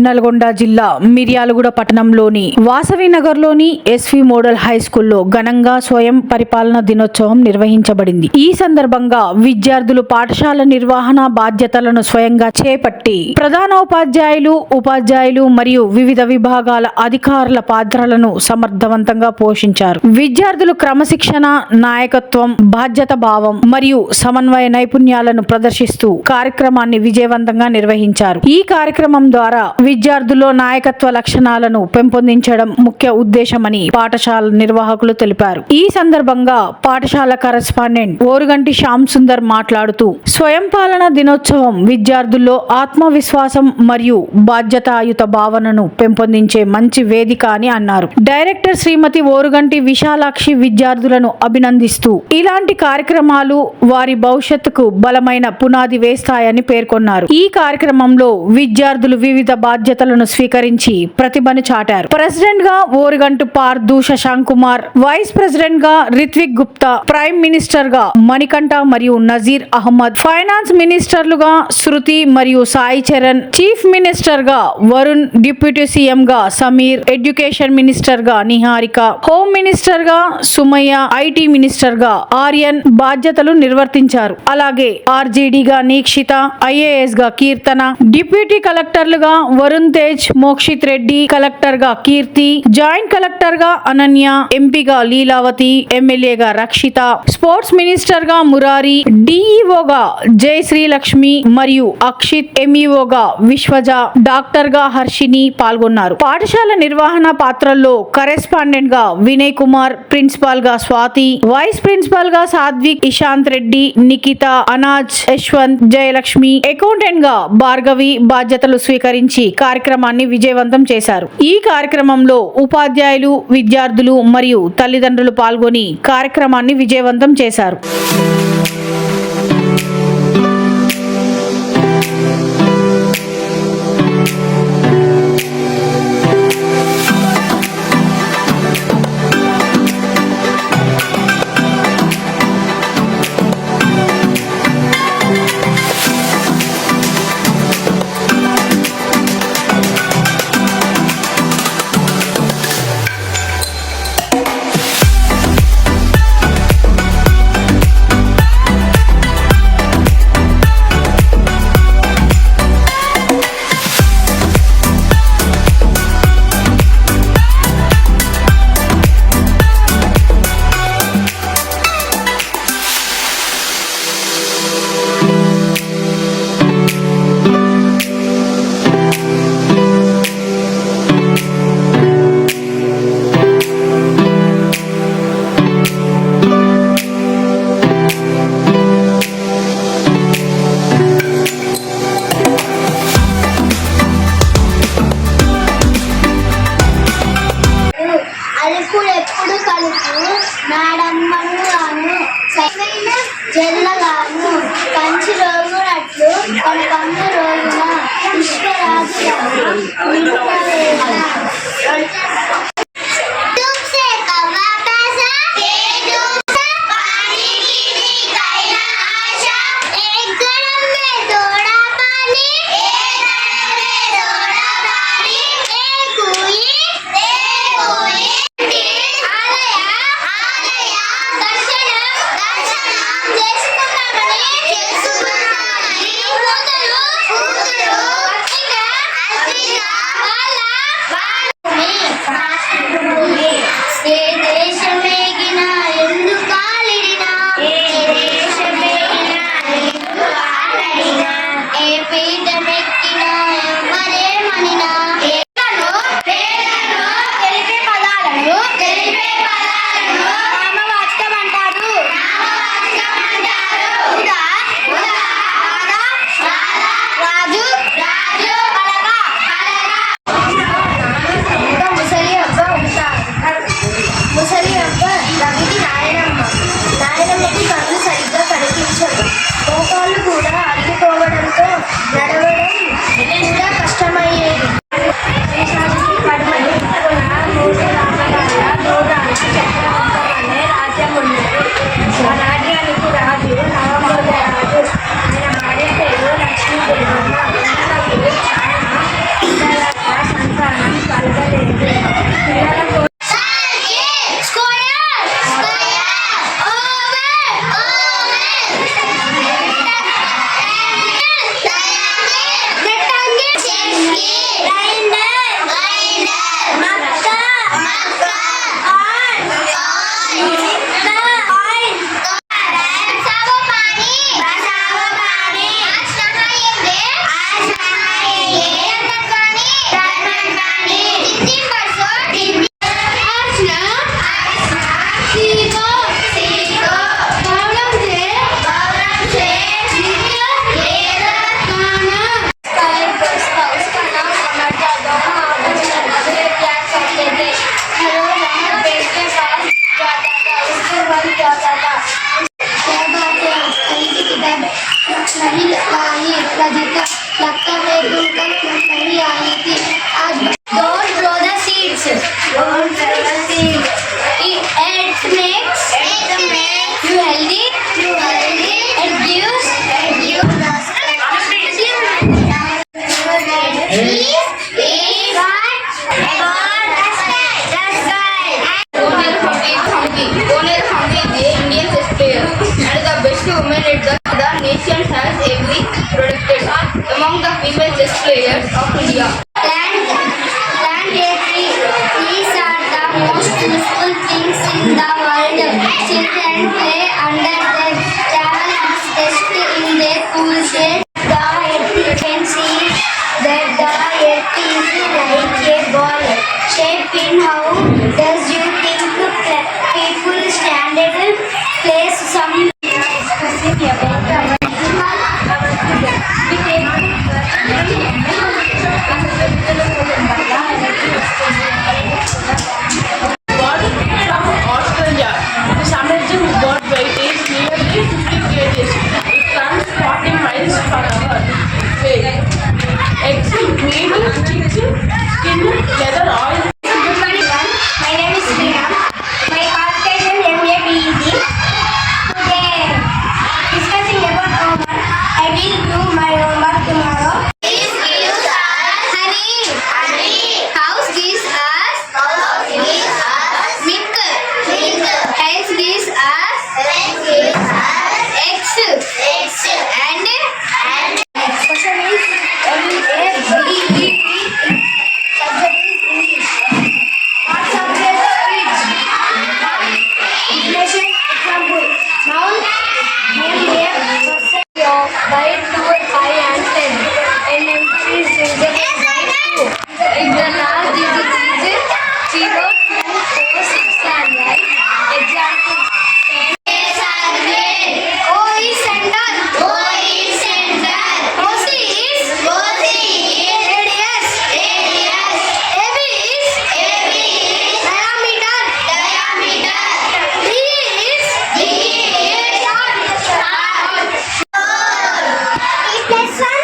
నల్గొండ జిల్లా మిర్యాలగూడ పట్టణంలోని వాసవి నగర్లోని ఎస్వి మోడల్ హై స్కూల్లో ఘనంగా స్వయం పరిపాలన దినోత్సవం నిర్వహించబడింది. ఈ సందర్భంగా విద్యార్థులు పాఠశాల నిర్వహణ బాధ్యతలను స్వయంగా చేపట్టి ప్రధానోపాధ్యాయులు, ఉపాధ్యాయులు మరియు వివిధ విభాగాల అధికారుల పాత్రలను సమర్థవంతంగా పోషించారు. విద్యార్థులు క్రమశిక్షణ, నాయకత్వం, బాధ్యత భావం మరియు సమన్వయ నైపుణ్యాలను ప్రదర్శిస్తూ కార్యక్రమాన్ని విజయవంతంగా నిర్వహించారు. ఈ కార్యక్రమం ద్వారా విద్యార్థుల్లో నాయకత్వ లక్షణాలను పెంపొందించడం ముఖ్య ఉద్దేశమని పాఠశాల నిర్వాహకులు తెలిపారు. ఈ సందర్భంగా పాఠశాల కరెస్పాండెంట్ ఓరుగంటి శ్యామ్ సుందర్ మాట్లాడుతూ స్వయం పాలన దినోత్సవం విద్యార్థుల్లో ఆత్మవిశ్వాసం మరియు బాధ్యతాయుత భావనను పెంపొందించే మంచి వేదిక అని అన్నారు. డైరెక్టర్ శ్రీమతి ఓరుగంటి విశాలాక్షి విద్యార్థులను అభినందిస్తూ ఇలాంటి కార్యక్రమాలు వారి భవిష్యత్తుకు బలమైన పునాది వేస్తాయని పేర్కొన్నారు. ఈ కార్యక్రమంలో విద్యార్థులు వివిధ బాధ్యతలను స్వీకరించి ప్రతిభను చాటారు. ప్రెసిడెంట్ గా ఓరుగంటు పార్దు శశాంక్ కుమార్, వైస్ ప్రెసిడెంట్ గా రిత్విక్ గుప్తా, ప్రైమ్ మినిస్టర్ గా మణికంఠ మరియు నజీర్ అహ్మద్, ఫైనాన్స్ మినిస్టర్లుగా శృతి మరియు సాయి చరణ్, చీఫ్ మినిస్టర్ గా వరుణ్, డిప్యూటీ సీఎం గా సమీర్, ఎడ్యుకేషన్ మినిస్టర్ గా నిహారిక, హోమ్ మినిస్టర్ గా సుమయ్య, ఐటీ మినిస్టర్ గా ఆర్యన్ బాధ్యతలు నిర్వర్తించారు. అలాగే ఆర్జేడీ గా నీక్షిత, ఐఏఎస్ గా కీర్తన, డిప్యూటీ కలెక్టర్లుగా వరుణ్ తేజ్, మోక్షిత్ రెడ్డి, కలెక్టర్ గా కీర్తి, జాయింట్ కలెక్టర్ గా అనన్య, ఎంపీగా లీలావతి, ఎమ్మెల్యేగా రక్షిత, స్పోర్ట్స్ మినిస్టర్ గా మురారి, డిఈఓగా జయ శ్రీలక్ష్మి మరియు అక్షిత్, ఎంఈఓగా విశ్వజ, డాక్టర్ గా హర్షిని పాల్గొన్నారు. పాఠశాల నిర్వహణ పాత్రల్లో కరెస్పాండెంట్ గా వినయ్ కుమార్, ప్రిన్సిపాల్ గా స్వాతి, వైస్ ప్రిన్సిపాల్ గా సాత్విక్, ఇషాంత్ రెడ్డి, నిఖిత, అనాజ్, యశ్వంత్, జయలక్ష్మి, అకౌంటెంట్ గా భార్గవి బాధ్యతలు స్వీకరించి కార్యక్రమాన్ని విజయవంతం చేశారు. ఈ కార్యక్రమంలో ఉపాధ్యాయులు, విద్యార్థులు మరియు తల్లిదండ్రులు పాల్గొని కార్యక్రమాన్ని విజయవంతం చేశారు. ఎప్పుడు కలుపు నాడమ్మను గాను జల్లగాను కంచి రోగునట్లు తన కన్ను రోజున విశ్వరాజు नहीं लाई रजित लगता है तुमको नहीं आई थी आज don't throw the seeds it makes you healthy it gives Women at the nation has every protected among the female chess players of India. Plant a tree. Trees are the most useful things in the world. Children play under them, travel and rest in their cool shade. The earth can see that the earth is like a ball. Shape in how does you think people standard place some From Australia, the Samarjam bird weight is nearly 50 kgs. It runs 40 miles per hour. Eggs made chicks, skin, leather, oil. My name is Sriram. My qualification MA-BEd. Today, discussing about homework. I will do my homework tomorrow. This gives us honey. House gives us milk. Hens gives us eggs. And question is MA-BEd. Subject is English. What subject is definition example noun name a person by 2 5 and 10 and entry is the 2 in the last digit is 0 2 4 6 and 9 example 10 O is center OC is radius AB is diameter D is short. 8 plus 1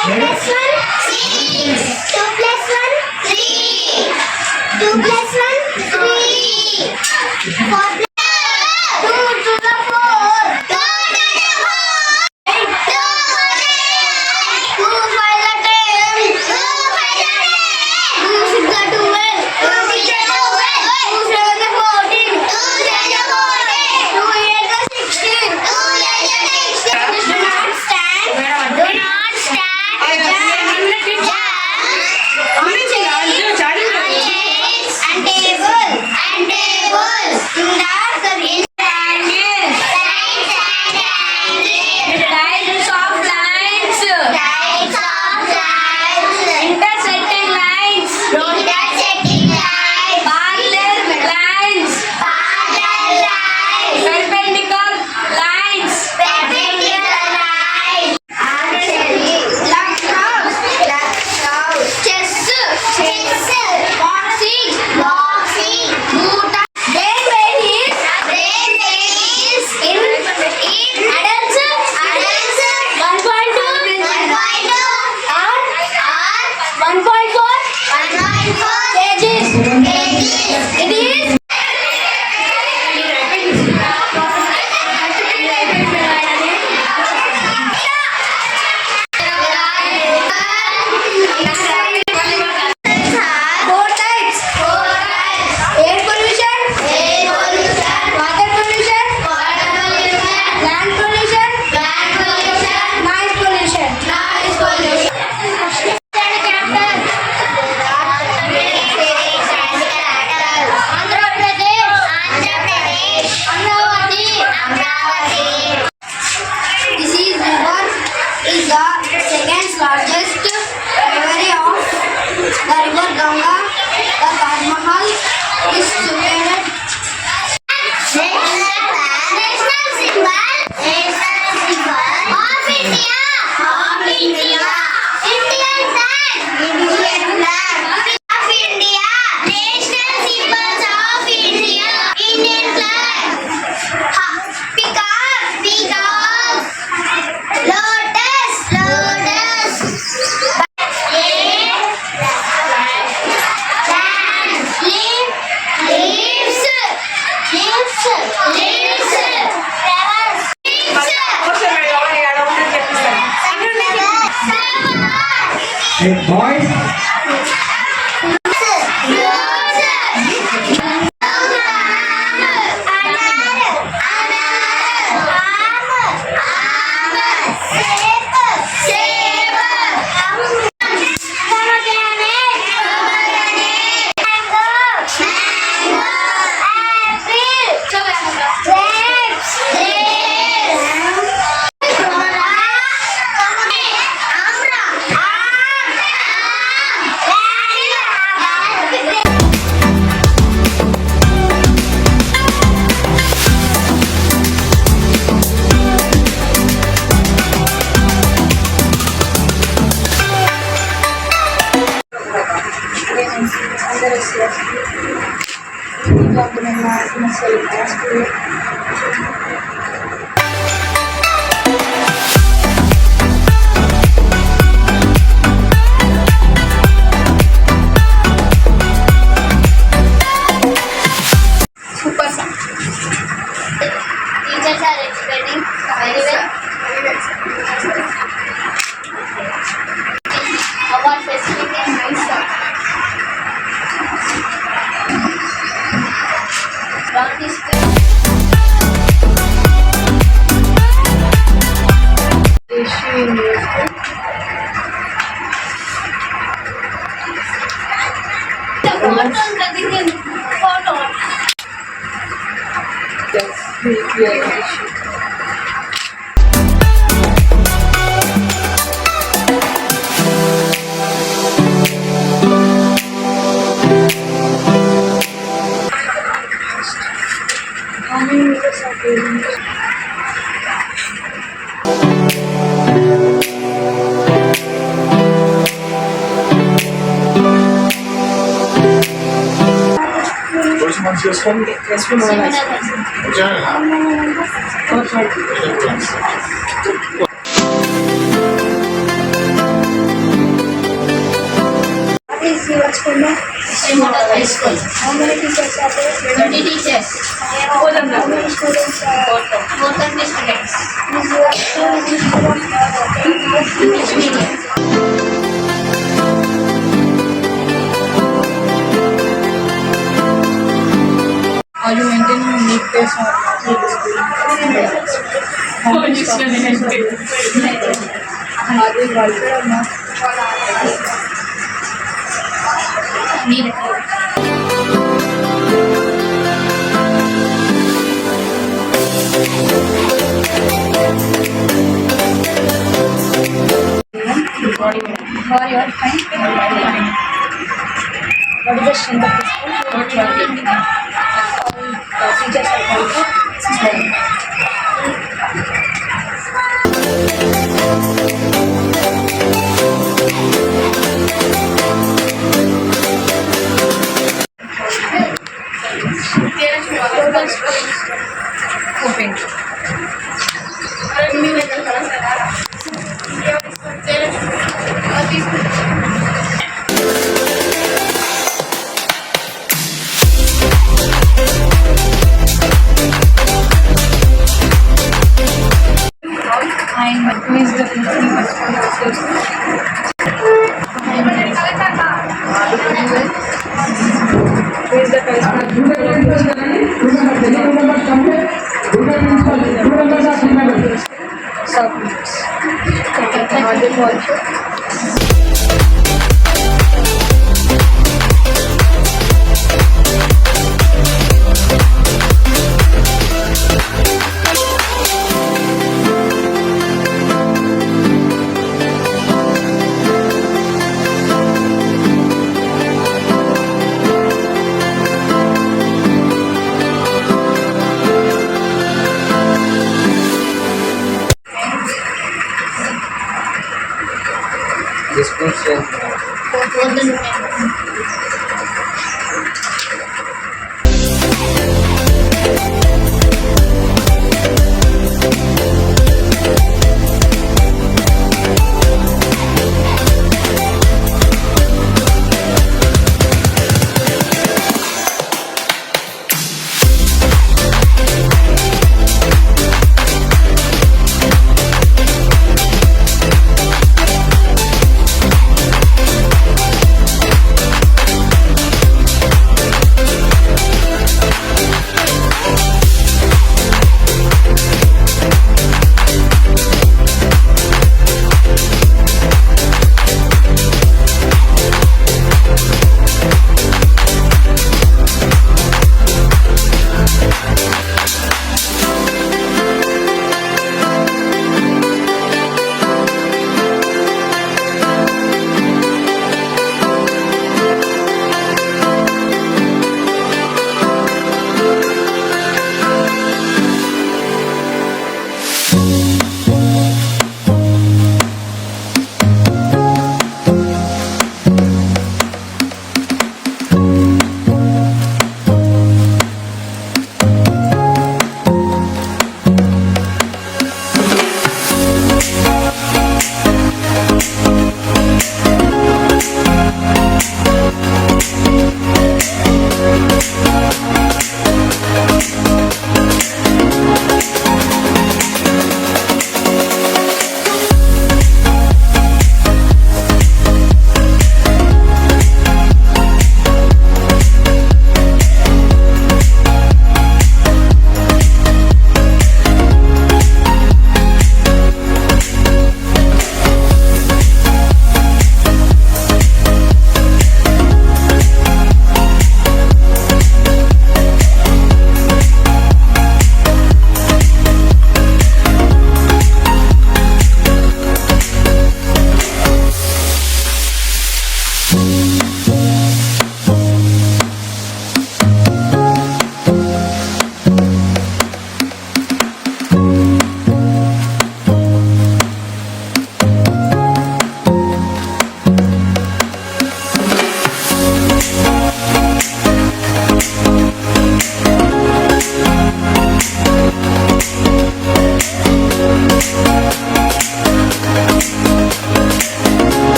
5 plus 1 6 2 plus 1 3 2 plus 1 3 4 plus 2 to the 4 2 5 the 10 2 6 the 12 2 7 the 14 2 8 the 16 do not stand on chairs and table in the lines of lines intersecting lines parallel lines perpendicular lines chess boxing brain weight is in adults 1.2 or 1.4 kgs it is four types air pollution water pollution land pollution noise pollution Andhra Pradesh Amravati this is river is the second largest tributary of the river Ganga. The Taj Mahal is situated. National symbol of India. Indian flag of India. National symbols of India. Indian flag. Peacock. Boys, Super song. Teachers are explaining very well. Our specific is nice song. Round this What is your school name? High school. How many teachers are there? 20 teachers. How many students are there? 430 students. Is your school English medium. Are you maintaining neat pace or how many students are they welfare or not? Need. For your friend? What is the strength of the school? Teachers are qualified. Hoping. And who is the principal? Who is the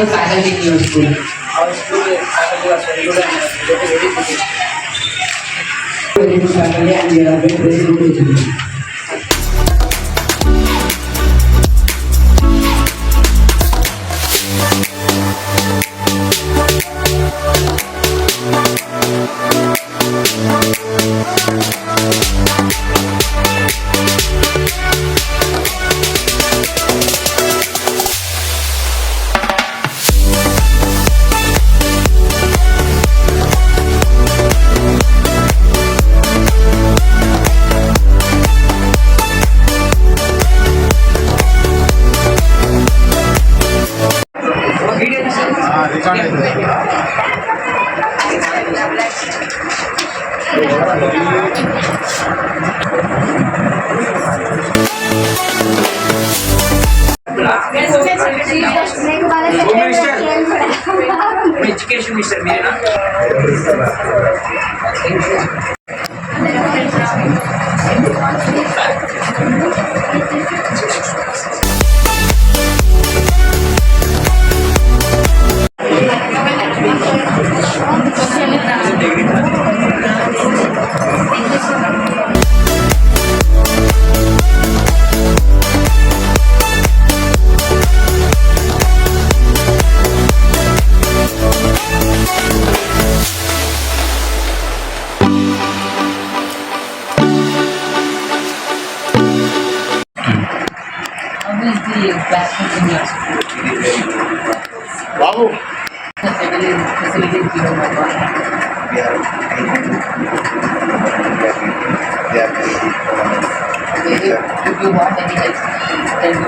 faculty in your school? Our school faculty was very good and very good. Very good faculty and you are very good education. Education Mr. Meena. Classes in your school? Babu. Facilities given by God. If you want any help, tell me.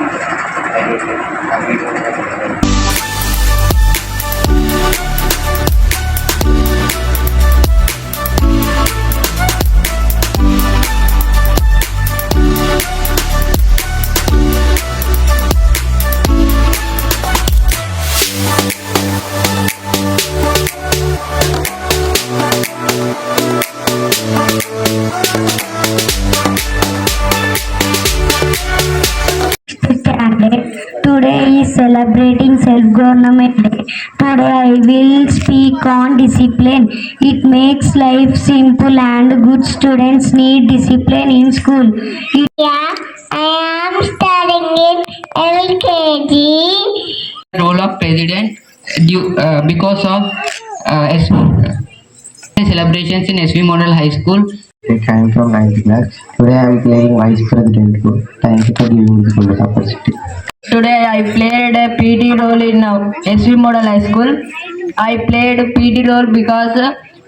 Today is celebrating self-government day. Today I will speak on discipline. It makes life simple and good students need discipline in school. I am studying in LKG. Role of president because of celebrations in SV Model High School. I am from 9th class. Today I am playing vice president role. Thank you for giving this good opportunity. Today I played a PT role in SV Model High School. I played PT role because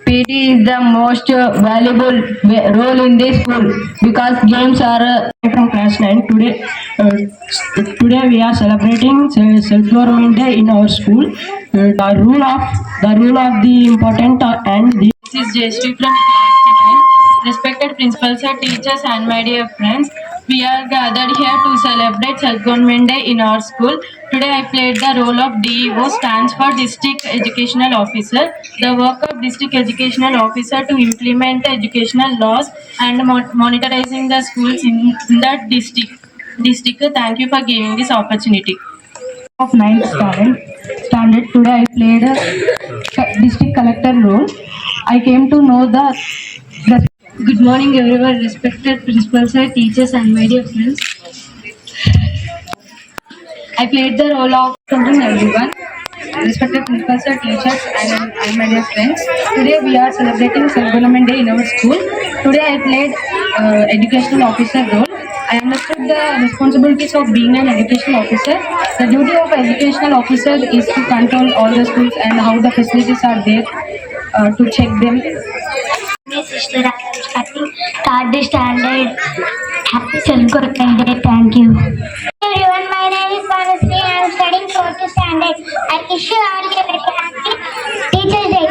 PT is the most valuable role in this school because games are from class 9. Today we are celebrating self-government day in our school. The rule of the important and this is Jayashree from class 9. Respected principals, teachers and my dear friends, we are gathered here to celebrate Self-Government Day in our school. Today I played the role of DEO, stands for District Educational Officer. The work of District Educational Officer to implement educational laws and monitoring the schools in that district. Thank you for giving this opportunity. Of 9th standard, today I played a district collector role. I came to know the good morning everyone, respected principals, teachers and my dear friends. I played the role of children everyone, respected principals, teachers and my dear friends. Today we are celebrating Self-Government Day in our school. Today I played educational officer role. I understood the responsibilities of being an educational officer. The duty of educational officer is to control all the schools and how the facilities are there to check them. My sister, I am studying third standard. Happy Self-Government Day. Thank you. Everyone, my name is Vanasri. I am studying fourth standard. I wish you all a very happy Teachers' Day.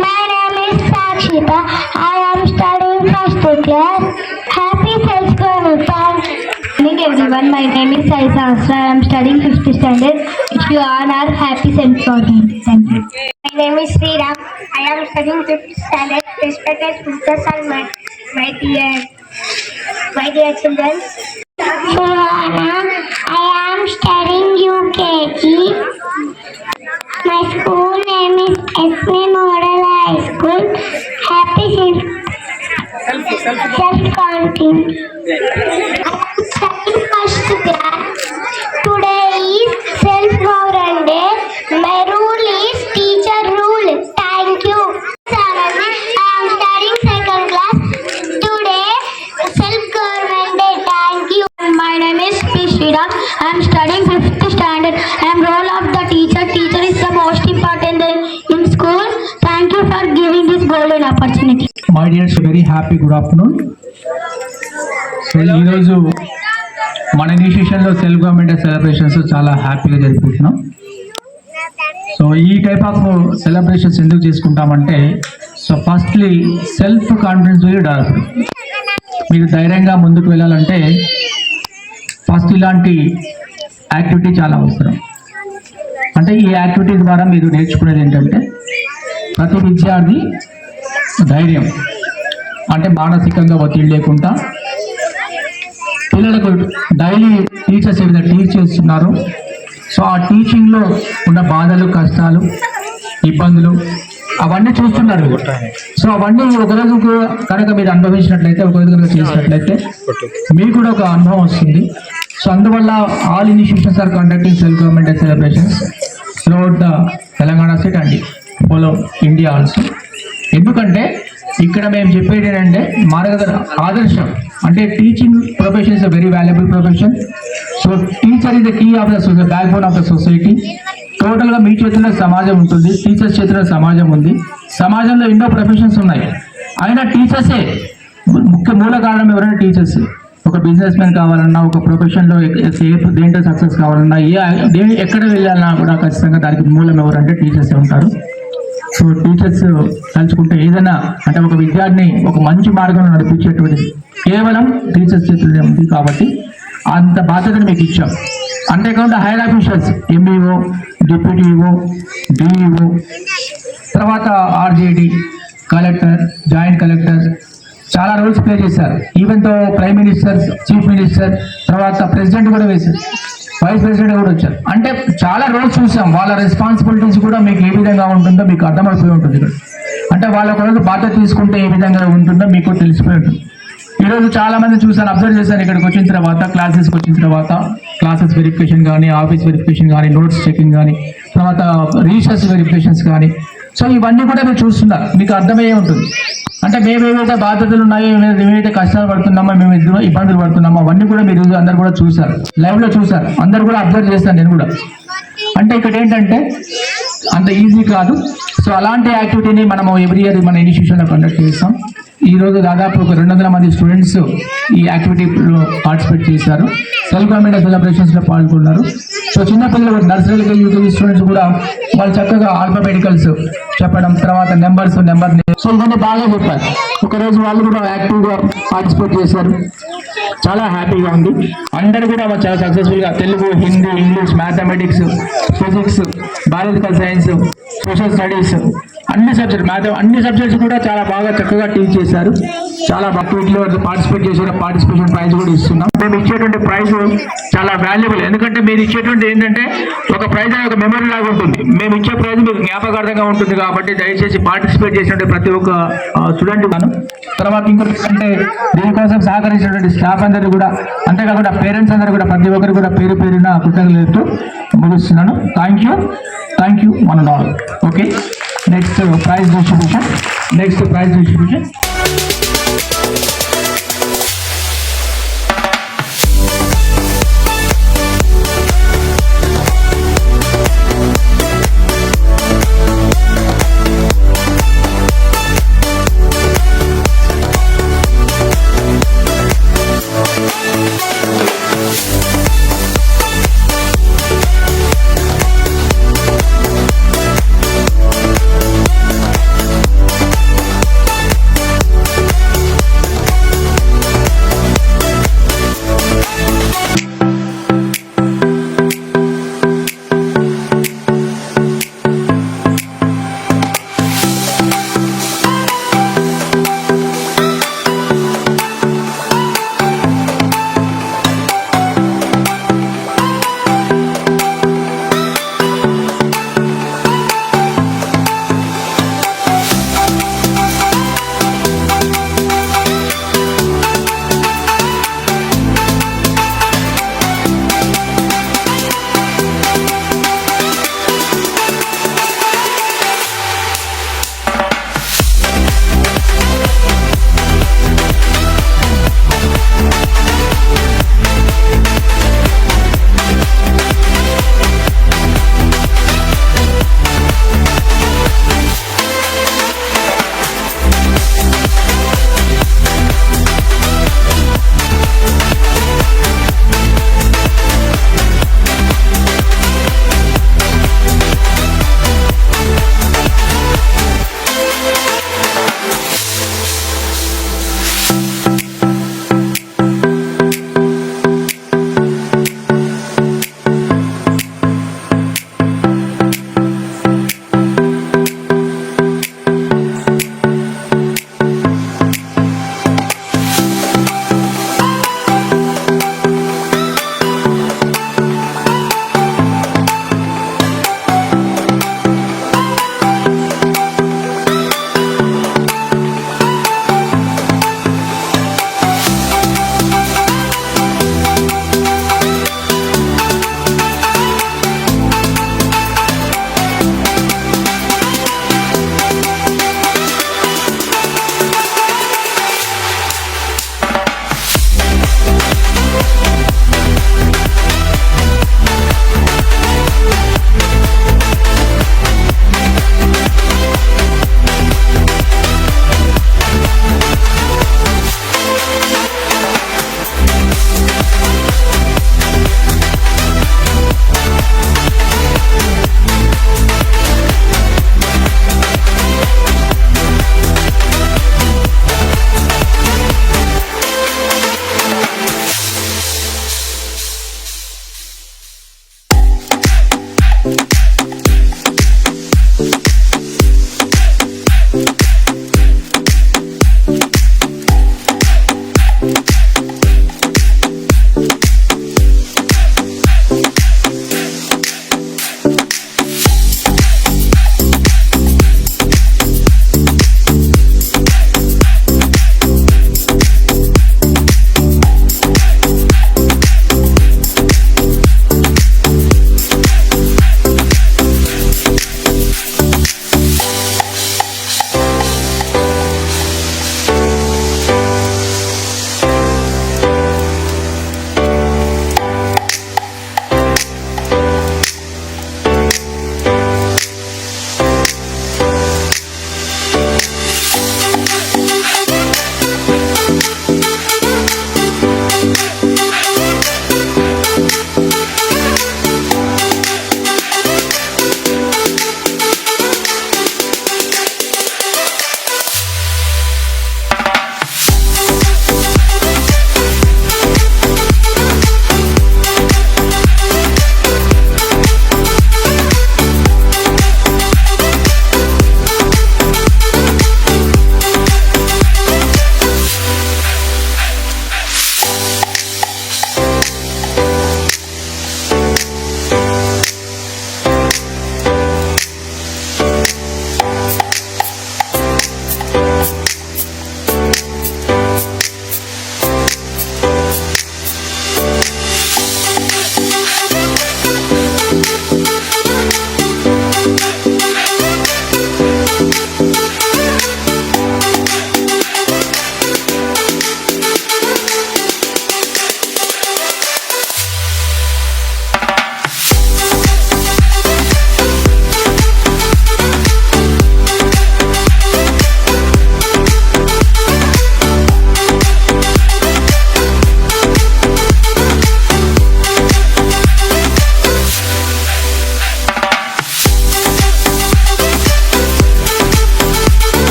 My name is Sakshita. I am studying first class. Happy Self-Government Day. Good morning everyone, my name is Sai Sahasra. I am studying 5th standard. If you all are happy Self-Government. Thank you. My name is Sriram. I am studying 5th standard. Respected teachers and my dear children. Shivana, I am studying UKG. First class. Today is self-governed day. My rule is teacher rule. Thank you. I am studying second class. Today self-government day. Thank you. My name is P. Sridhar. I am studying 5th standard. I am role of the teacher. Teacher is the most important in school. Thank you for giving this golden opportunity. My dears very happy good afternoon. So ఈరోజు మన ఇన్స్టిట్యూషన్లో self government celebrations చాలా హ్యాపీగా జరుపుకుంటున్నాం. So ఈ type of celebrations ఎందుకు చేసుకుంటామంటే, so firstly self confidence develop. మీరు ధైర్యంగా ముందుకు వెళ్ళాలంటే ఫస్ట్ ఇలాంటి యాక్టివిటీ చాలా అవసరం. అంటే ఈ యాక్టివిటీ ద్వారా మీరు నేర్చుకునేది ఏంటంటే, ప్రతి విద్యార్థి ధైర్యం, అంటే మానసికంగా ఒత్తిడి లేకుండా పిల్లలకు డైలీ టీచర్స్ ఏదైనా టీచ్ చేస్తున్నారు, సో ఆ టీచింగ్లో ఉన్న బాధలు, కష్టాలు, ఇబ్బందులు అవన్నీ చూస్తున్నారు. సో అవన్నీ ఒకరోజు కనుక మీరు అనుభవించినట్లయితే, ఒకరోజు కనుక చేసినట్లయితే మీకు కూడా ఒక అనుభవం వస్తుంది. సో అందువల్ల all institutions are conducting self government celebrations throughout the Telangana state and whole of India also. ఎందుకంటే ఇక్కడ మేము చెప్పేది ఏంటంటే, మన దగ్గర ఆదర్శం అంటే teaching profession is a very valuable profession. So teacher is the key of the society, backbone of the society. టోటల్గా మీ చేతిలో సమాజం ఉంటుంది, టీచర్స్ చేతిలో సమాజం ఉంది. సమాజంలో ఎన్నో ప్రొఫెషన్స్ ఉన్నాయి, అయినా టీచర్సే ముఖ్య మూల కారణం. ఎవరైనా టీచర్స్, ఒక బిజినెస్ మ్యాన్ కావాలన్నా, ఒక ప్రొఫెషన్లో దేంట్లో సక్సెస్ కావాలన్నా, ఎక్కడ వెళ్ళాలన్నా కూడా ఖచ్చితంగా దానికి మూలం ఎవరంటే టీచర్సే ఉంటారు. సో టీచర్స్ తలుచుకుంటే ఏదైనా అంటే ఒక విద్యార్థిని ఒక మంచి మార్గంలో నడిపించేటువంటిది కేవలం టీచర్స్ చేతుల్లో ఉంది. కాబట్టి అంత బాధ్యతను మీకు ఇచ్చాం. అంతేకాకుండా హైయర్ ఆఫీషియల్స్, ఎంఈఓ, డిప్యూటీఓ, డిఈఓ, తర్వాత ఆర్జేడి, కలెక్టర్, జాయింట్ కలెక్టర్ చాలా రోల్స్ ప్లే చేశారు. ఈవెన్ తో ప్రైమ్ మినిస్టర్, చీఫ్ మినిస్టర్, తర్వాత ప్రెసిడెంట్ కూడా వేశారు, వైస్ ప్రెసిడెంట్ కూడా వచ్చారు. అంటే చాలా రోల్స్ చూసాం. వాళ్ళ రెస్పాన్సిబిలిటీస్ కూడా మీకు ఏ విధంగా ఉంటుందో మీకు అర్థమైపోయి ఉంటుంది. ఇక్కడ అంటే వాళ్ళ రోజు బాధ్యత తీసుకుంటే ఏ విధంగా ఉంటుందో మీకు తెలిసిపోయి ఉంటుంది. ఈరోజు చాలా మంది చూసాను, అబ్జర్వ్ చేశాను. ఇక్కడికి వచ్చిన తర్వాత, క్లాసెస్కి వచ్చిన తర్వాత క్లాసెస్ వెరిఫికేషన్ కానీ, ఆఫీస్ వెరిఫికేషన్ కానీ, నోట్స్ చెకింగ్ కానీ, తర్వాత రీసెర్చ్ వెరిఫికేషన్స్ కానీ, సో ఇవన్నీ కూడా మీరు చూస్తున్నారు. మీకు అర్థమయ్యే ఉంటుంది. అంటే మేము ఏవైతే బాధ్యతలు ఉన్నాయో, మేమైతే కష్టాలు పడుతున్నామో, మేము ఇబ్బందులు పడుతున్నామో, అవన్నీ కూడా మీరు అందరు కూడా చూసారు, లైవ్లో చూసారు, అందరు కూడా అబ్జర్వ్ చేస్తాను నేను కూడా. అంటే ఇక్కడ ఏంటంటే అంత ఈజీ కాదు. సో అలాంటి యాక్టివిటీని మనము ఎవ్రీ ఇయర్ మన ఇన్స్టిట్యూషన్లో కండక్ట్ చేస్తాం. ఈరోజు దాదాపు ఒక 200 మంది స్టూడెంట్స్ ఈ యాక్టివిటీలో పార్టిసిపేట్ చేశారు, సెల్ఫ్ గవర్నమెంట్ సెలబ్రేషన్స్లో పాల్గొన్నారు. సో చిన్నపిల్లలు, నర్సరీకి యూకేజీ స్టూడెంట్స్ కూడా వాళ్ళు చక్కగా ఆల్ఫాబెటికల్స్ చెప్పడం, తర్వాత నెంబర్ సో ఇవన్నీ బాగా చెప్పారు. ఒకరోజు వాళ్ళు కూడా యాక్టివ్గా పార్టిసిపేట్ చేశారు, చాలా హ్యాపీగా ఉంది. అందరూ కూడా చాలా సక్సెస్ఫుల్గా Telugu, Hindi, English, mathematics, physics, biological science, social studies, అన్ని సబ్జెక్ట్స్ కూడా చాలా బాగా చక్కగా టీచ్ చేశారు. చాలా వీటిలో పార్టిసిపేట్ చేసిన పార్టిసిపేషన్ ప్రైజ్ కూడా ఇస్తున్నాం. మేము ఇచ్చేటువంటి ప్రైజ్ చాలా వాల్యుబుల్. ఎందుకంటే మీరు ఇచ్చేటువంటి ఏంటంటే ఒక ప్రైజ్ అనేది ఒక మెమరీ లాగా ఉంటుంది. మేము ఇచ్చే ప్రైజ్ మీకు జ్ఞాపకార్థంగా ఉంటుంది. కాబట్టి దయచేసి పార్టిసిపేట్ చేసినటువంటి ప్రతి ఒక్క స్టూడెంట్ తర్వాత ఇంకొకటి అంటే దీనికోసం సహకరించినటువంటి స్టాఫ్ అందరూ కూడా, అంతేకాకుండా పేరెంట్స్ అందరూ కూడా ప్రతి ఒక్కరు కూడా పేరు పేరున కృతజ్ఞతలు ముగిస్తున్నాను. Thank you one and all. Okay, next prize distribution.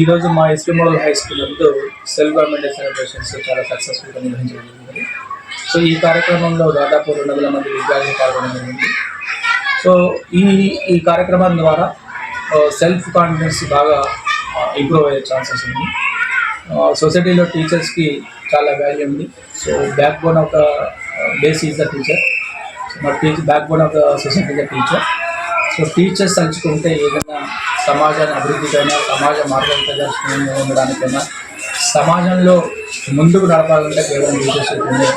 ఈరోజు మా ఎస్పీ మోడల్ హై స్కూల్ నందు సెల్ఫ్ గవర్నమెంట్ సెలబ్రేషన్స్ చాలా సక్సెస్ఫుల్గా నిర్వహించడం జరిగింది. సో ఈ కార్యక్రమంలో దాదాపు 200 మంది విద్యార్థులు పాల్గొనడం జరిగింది. సో ఈ కార్యక్రమం ద్వారా సెల్ఫ్ కాన్ఫిడెన్స్ బాగా ఇంప్రూవ్ అయ్యే ఛాన్సెస్ ఉంది. సొసైటీలో టీచర్స్కి చాలా వాల్యూ ఉంది. So backbone of the base is the teacher. So మా backbone of the society the teacher. So teachers తలుచుకుంటే ఏదైనా సమాజాన్ని అభివృద్ధికైనా, సమాజ మార్గదర్శకంగా ఉండడానికైనా, సమాజంలో ముందుకు నడపాలంటే కేవలం టీచర్స్ ఉంది.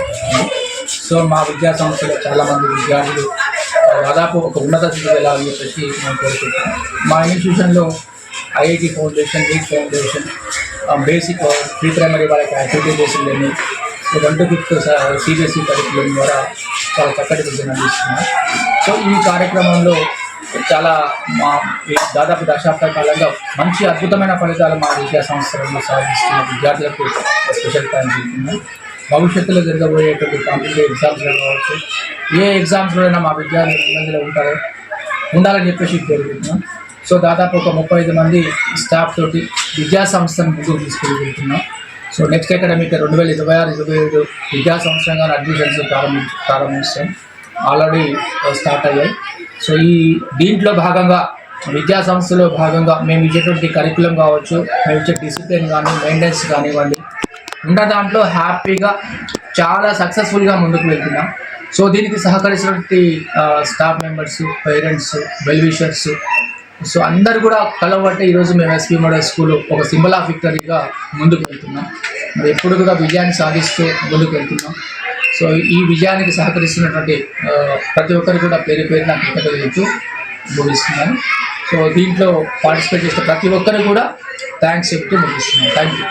సో మా విద్యా సంస్థలో చాలామంది విద్యార్థులు దాదాపు ఒక ఉన్నత స్థితికి వెళ్ళాలని చెప్పేసి మేము కోరుకుంటున్నాం. మా ఇన్స్టిట్యూషన్లో IIT foundation, NEET foundation, basic pre primary వాళ్ళకి యాక్టివిటీ బేసిక్లని 1 to 5th సిబిఎస్ఈ కరికులం ద్వారా చాలా చక్కటి విద్యను అందిస్తున్నాం. సో ఈ కార్యక్రమంలో చాలా దాదాపు దశాబ్ద కాలంగా మంచి అద్భుతమైన ఫలితాలు మా విద్యా సంస్థలలో సాధిస్తున్న విద్యార్థులకు స్పెషల్ థ్యాంక్స్ చెప్తున్నాం. భవిష్యత్తులో జరగబోయేటువంటి కాంపిటేటివ్ ఎగ్జామ్స్లో కావచ్చు, ఏ ఎగ్జామ్స్లో అయినా మా విద్యార్థులు ఇబ్బందులు ఉండాలని చెప్పేసి కోరుకుంటున్నాం. సో దాదాపు ఒక 35 మంది స్టాఫ్ తోటి విద్యా సంస్థను ముందుకు తీసుకెళ్తున్నాం. సో నెక్స్ట్ అకాడమిక్ 2026-27 విద్యా సంవత్సరంగా అడ్మిషన్స్ ప్రారంభిస్తాం. ఆల్రెడీ స్టార్ట్ అయ్యాయి. సో దీంట్లో భాగంగా విద్యా సంస్థలో భాగంగా మేము ఇచ్చేటువంటి కరికులం కావచ్చు, మేము ఇచ్చే డిసిప్లిన్ కానీ, మెయింటెనెన్స్ కానివ్వండి, ఉన్న దాంట్లో హ్యాపీగా చాలా సక్సెస్ఫుల్గా ముందుకు వెళ్తున్నాం. సో దీనికి సహకరిస్తున్నటువంటి staff members, parents, well wishers, so అందరు కూడా కలవబట్టి ఈరోజు మేము ఎస్పీ మోడల్ స్కూల్ ఒక సింబల్ ఆఫ్ విక్టరీగా ముందుకు వెళ్తున్నాం. మరి ఎప్పుడు కూడా విజయాన్ని సాధిస్తూ ముందుకు వెళ్తున్నాం. సో ఈ విజయానికి సహకరిస్తున్నటువంటి ప్రతి ఒక్కరు కూడా పేరు పేరున కృతజ్ఞతలు ముగిస్తున్నాను. సో దీంట్లో పార్టిసిపేట్ చేసిన ప్రతి ఒక్కరు కూడా థ్యాంక్స్ చెప్తూ ముగిస్తున్నాను. Thank you.